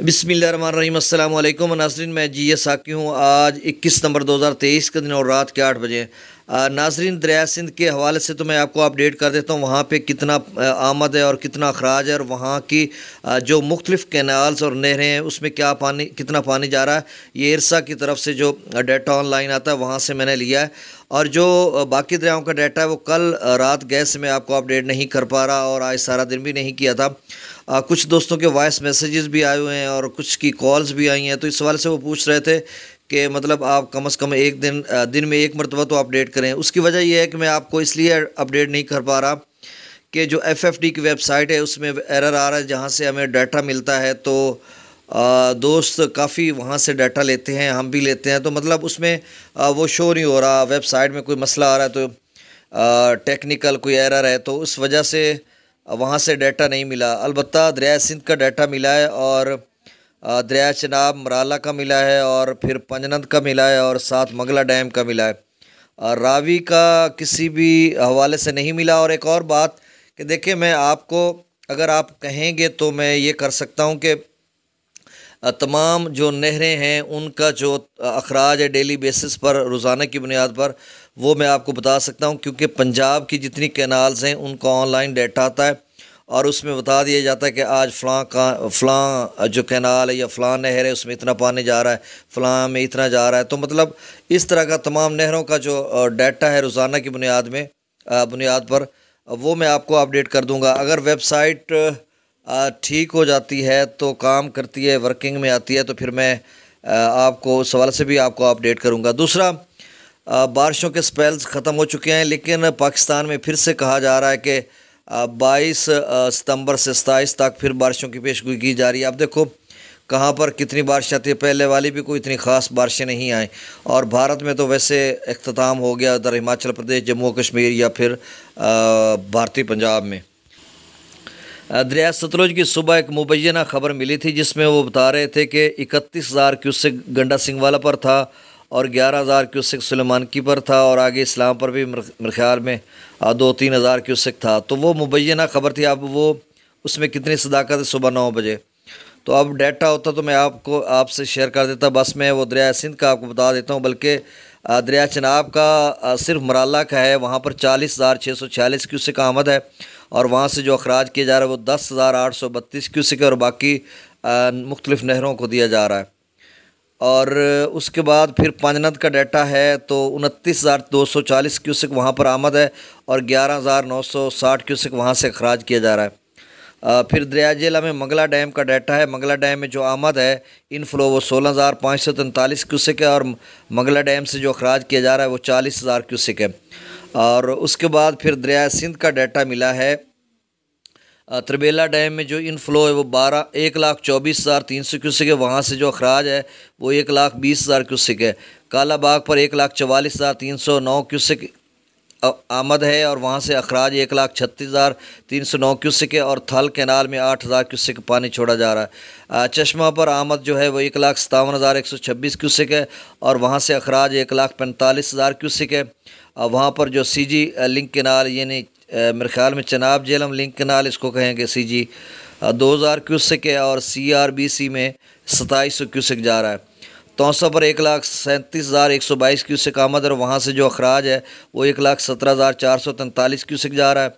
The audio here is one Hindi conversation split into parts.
बिस्मिल्लाहिर्रहमानिर्रहीम अस्सलाम वालेकुम नाज़रीन, मैं जी ये साकी हूँ। आज 21 नवंबर 2023 का दिन और रात के 8 बजे। नाज़रीन, दरिया सिंध के हवाले से तो मैं आपको अपडेट कर देता हूँ वहाँ पे कितना आमद है और कितना अखराज है, और वहाँ की जो मुख्तलिफ़ कैनाल्स और नहरें हैं उसमें क्या पानी, कितना पानी जा रहा है। ये इरसा की तरफ से जो डाटा ऑनलाइन आता है वहाँ से मैंने लिया है। और जो बाकी दरियाओं का डाटा है वो कल रात गए से मैं आपको अपडेट नहीं कर पा रहा, और आज सारा दिन भी नहीं किया था। कुछ दोस्तों के वॉइस मैसेजेस भी आए हुए हैं और कुछ की कॉल्स भी आई हैं, तो इस सवाल से वो पूछ रहे थे कि मतलब आप कम से कम एक दिन में एक मरतबा तो अपडेट करें। उसकी वजह यह है कि मैं आपको इसलिए अपडेट नहीं कर पा रहा कि जो FFD की वेबसाइट है उसमें एरर आ रहा है, जहाँ से हमें डाटा मिलता है। तो दोस्त काफ़ी वहाँ से डाटा लेते हैं, हम भी लेते हैं, तो मतलब उसमें वो शो नहीं हो रहा। वेबसाइट में कोई मसला आ रहा है, तो टेक्निकल कोई एरर है, तो उस वजह से वहाँ से डाटा नहीं मिला। अलबत्ता दरिया सिंध का डाटा मिला है, और दरिया चनाब मराला का मिला है, और फिर पंजनद का मिला है, और साथ मंगला डैम का मिला है। रावी का किसी भी हवाले से नहीं मिला। और एक और बात कि देखिए, मैं आपको अगर आप कहेंगे तो मैं ये कर सकता हूँ कि तमाम जो नहरें हैं उनका जो अखराज है डेली बेसिस पर, रोज़ाना की बुनियाद पर, वो मैं आपको बता सकता हूँ, क्योंकि पंजाब की जितनी कैनाल्स हैं उनका ऑनलाइन डाटा आता है और उसमें बता दिया जाता है कि आज फ़लाँ जो कैनाल है या फ़लाँ नहर है उसमें इतना पानी जा रहा है, फ़लाँ में इतना जा रहा है। तो मतलब इस तरह का तमाम नहरों का जो डाटा है रोज़ाना की बुनियाद पर, वो मैं आपको अपडेट कर दूँगा। अगर वेबसाइट ठीक हो जाती है तो काम करती है, वर्किंग में आती है, तो फिर मैं आपको उस सवाल से भी आपको अपडेट करूंगा। दूसरा, बारिशों के स्पेल्स ख़त्म हो चुके हैं, लेकिन पाकिस्तान में फिर से कहा जा रहा है कि 22 सितंबर से 27 तक फिर बारिशों की पेशगोई की जा रही है। अब देखो कहाँ पर कितनी बारिश आती है, पहले वाली भी कोई इतनी ख़ास बारिशें नहीं आई। और भारत में तो वैसे इख्तिताम हो गया उधर हिमाचल प्रदेश, जम्मू कश्मीर या फिर भारतीय पंजाब में। दरिया सतलुज की सुबह एक मुबैना ख़बर मिली थी जिसमें वो बता रहे थे कि 31,000 क्यूसेक गंडा सिंगवाला पर था, और 11,000 क्यूसेक सुलेमानकी पर था, और आगे इस्लाम पर भी मेरे ख्याल में 2-3 हज़ार क्यूसेक था। तो वो मुबैना ख़बर थी। अब वो उसमें कितनी सदाकत है, सुबह 9 बजे। तो अब डाटा होता तो मैं आपसे शेयर कर देता। बस मैं वो दरिया सिंध का आपको बता देता हूँ। बल्कि दरिया चनाब का सिर्फ मराला का है, वहाँ पर 40,646 क्यूसेक आमद है, और वहाँ से जो अखराज किया जा रहा है वो 10,832 क्यूसेक है, और बाकी मुख्तलिफ़ नहरों को दिया जा रहा है। और उसके बाद फिर पांजनद का डाटा है तो 29,240 क्यूसेक वहाँ पर आमद है, और 11,960 क्यूसेक वहाँ से अखराज किया जा रहा है। फिर दरिया जेला में मंगला डैम का डाटा है। मंगला डैम में जो आमद है इनफ्लो वो 16,543 क्यूसेक है, और मंगला डैम से जो अखराज किया जा रहा है वो 40,000 क्यूसेक है। और उसके बाद फिर दरिया सिंध का डाटा मिला है। त्रिबेला डैम में जो इनफ्लो है वो 1,24,300 क्यूसेक है, वहाँ से जो अखराज है वो 1,20,000 क्यूसेक है। काला बाग पर 1,44,309 क्यूसेक आमद है, और वहाँ से अखराज 1,36,309 क्यूसेक है, और थल कैनाल में 8,000 क्यूसेक पानी छोड़ा जा रहा है। चश्मा पर आमद जो है वो 1,57,126 क्यूसेक है, और वहाँ से अखराज 1,45,000 क्यूसेक है। वहाँ पर जो CG लिंक कैनाल, यानी मेरे ख्याल में चनाब जेलम लिंक कैनाल इसको कहेंगे, CG 2,000 क्यूसेक है, और CRBC में 2,700 क्यूसेक जा रहा है। तौसा पर 1,37,122 क्यूसेक आमद, और वहाँ से जो अखराज है वो 1,17,443 क्यूसेक जा रहा है।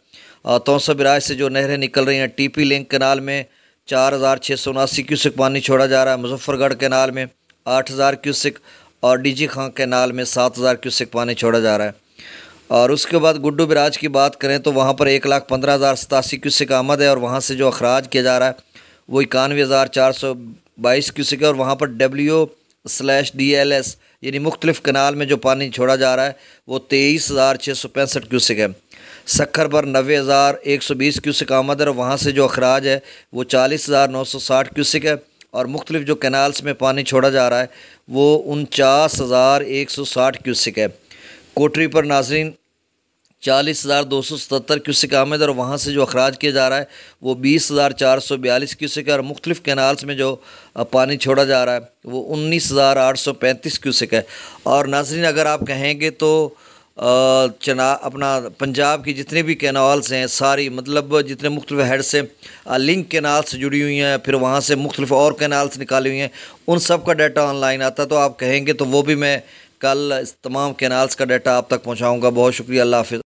तौसा बिराज से जो नहरें निकल रही हैं, TP लिंक कैनाल में 4,679 क्यूसेक पानी छोड़ा जा रहा है, मुजफ्फरगढ़ कैनाल में 8,000 क्यूसेक, और DG खां कैनाल में 7,000 क्यूसेक पानी छोड़ा जा रहा है। और उसके बाद गुड्डू बिराज की बात करें तो वहाँ पर 1,15,087 क्यूसेक आमद है, और वहाँ से जो अखराज किया जा रहा है वो 91,422 क्यूसेक है, और वहाँ पर W/DLS यानी मुख्तलिफ़ कनाल में जो पानी छोड़ा जा रहा है वो 23,665 क्यूसेक है। सक्खर पर 90,120 क्यूसेक आमद है, और वहाँ से जो अखराज है वो 40,960 क्यूसेक है, और मुख्तलिफ़ जो कैनाल्स में पानी छोड़ा जा रहा है वो 49,160 क्यूसेक है। कोटरी पर नाजरीन 40,277 क्यूसेक आमद, और वहाँ से जो अखराज किया जा रहा है वो 20,442 क्यूसेक है, और मुख्तलिफ़ कैनाल्स में जो पानी छोड़ा जा रहा है वो 19,835 क्यूसेक है। और नाजरीन, अगर आप कहेंगे तो चना अपना पंजाब की जितने भी कैनाल्स हैं सारी, मतलब जितने मुख्तलिफ हेड से लिंक कैनाल से जुड़ी हुई हैं, फिर वहाँ से मुख्तलिफ और कैनाल्स निकाली हुई हैं, उन सब का डाटा ऑनलाइन आता है। तो आप कहेंगे तो वो भी मैं कल तमाम कैनाल्स का डाटा आप तक पहुँचाऊँगा। बहुत शुक्रिया, अल्लाह हाफ़िज़।